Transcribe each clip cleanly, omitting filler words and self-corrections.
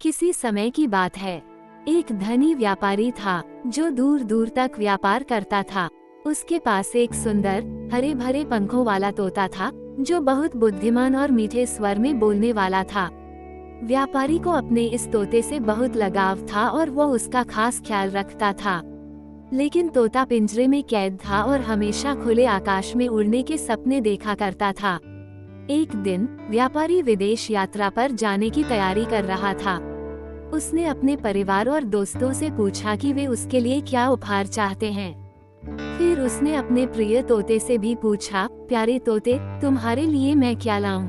किसी समय की बात है। एक धनी व्यापारी था जो दूर दूर तक व्यापार करता था। उसके पास एक सुंदर हरे भरे पंखों वाला तोता था जो बहुत बुद्धिमान और मीठे स्वर में बोलने वाला था। व्यापारी को अपने इस तोते से बहुत लगाव था और वो उसका खास ख्याल रखता था। लेकिन तोता पिंजरे में कैद था और हमेशा खुले आकाश में उड़ने के सपने देखा करता था। एक दिन व्यापारी विदेश यात्रा पर जाने की तैयारी कर रहा था। उसने अपने परिवार और दोस्तों से पूछा कि वे उसके लिए क्या उपहार चाहते हैं। फिर उसने अपने प्रिय तोते से भी पूछा, प्यारे तोते, तुम्हारे लिए मैं क्या लाऊं?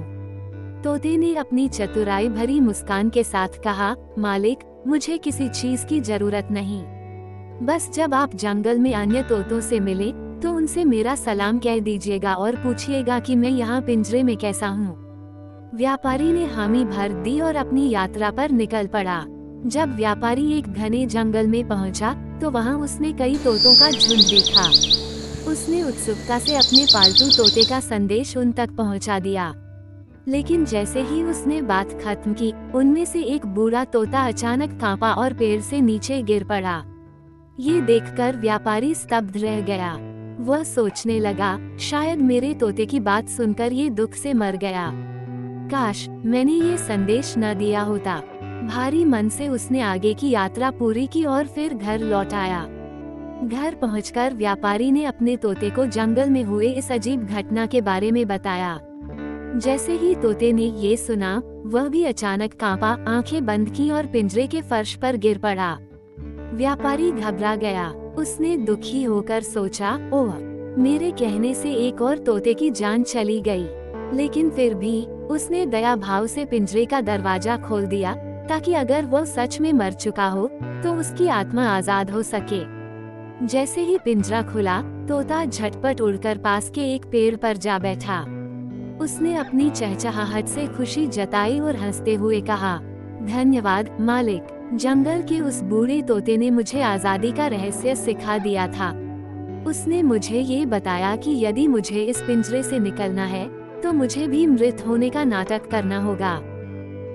तोते ने अपनी चतुराई भरी मुस्कान के साथ कहा, मालिक, मुझे किसी चीज की जरूरत नहीं। बस जब आप जंगल में अन्य तोतों से मिले तो उनसे मेरा सलाम कह दीजिएगा और पूछिएगा कि मैं यहाँ पिंजरे में कैसा हूँ। व्यापारी ने हामी भर दी और अपनी यात्रा पर निकल पड़ा। जब व्यापारी एक घने जंगल में पहुँचा तो वहाँ उसने कई तोतों का झुंड देखा। उसने उत्सुकता से अपने पालतू तोते का संदेश उन तक पहुँचा दिया। लेकिन जैसे ही उसने बात खत्म की, उनमें से एक बूढ़ा तोता अचानक कांपा और पेड़ से नीचे गिर पड़ा। ये देखकर व्यापारी स्तब्ध रह गया। वह सोचने लगा, शायद मेरे तोते की बात सुनकर ये दुख से मर गया। काश मैंने ये संदेश न दिया होता। भारी मन से उसने आगे की यात्रा पूरी की और फिर घर लौट आया। घर पहुंचकर व्यापारी ने अपने तोते को जंगल में हुए इस अजीब घटना के बारे में बताया। जैसे ही तोते ने ये सुना, वह भी अचानक कांपा, आंखें बंद की और पिंजरे के फर्श पर गिर पड़ा। व्यापारी घबरा गया। उसने दुखी होकर सोचा, ओह, मेरे कहने से एक और तोते की जान चली गई। लेकिन फिर भी उसने दया भाव से पिंजरे का दरवाजा खोल दिया ताकि अगर वो सच में मर चुका हो तो उसकी आत्मा आजाद हो सके। जैसे ही पिंजरा खुला, तोता झटपट उड़कर पास के एक पेड़ पर जा बैठा। उसने अपनी चहचहाहट से खुशी जताई और हंसते हुए कहा, धन्यवाद मालिक, जंगल के उस बूढ़े तोते ने मुझे आजादी का रहस्य सिखा दिया था। उसने मुझे ये बताया कि यदि मुझे इस पिंजरे से निकलना है तो मुझे भी मृत होने का नाटक करना होगा।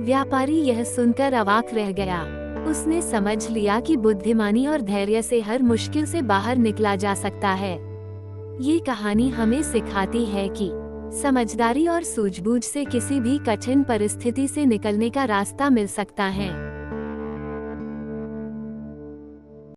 व्यापारी यह सुनकर अवाक रह गया। उसने समझ लिया कि बुद्धिमानी और धैर्य से हर मुश्किल से बाहर निकला जा सकता है। ये कहानी हमें सिखाती है कि समझदारी और सूझबूझ से किसी भी कठिन परिस्थिति से निकलने का रास्ता मिल सकता है।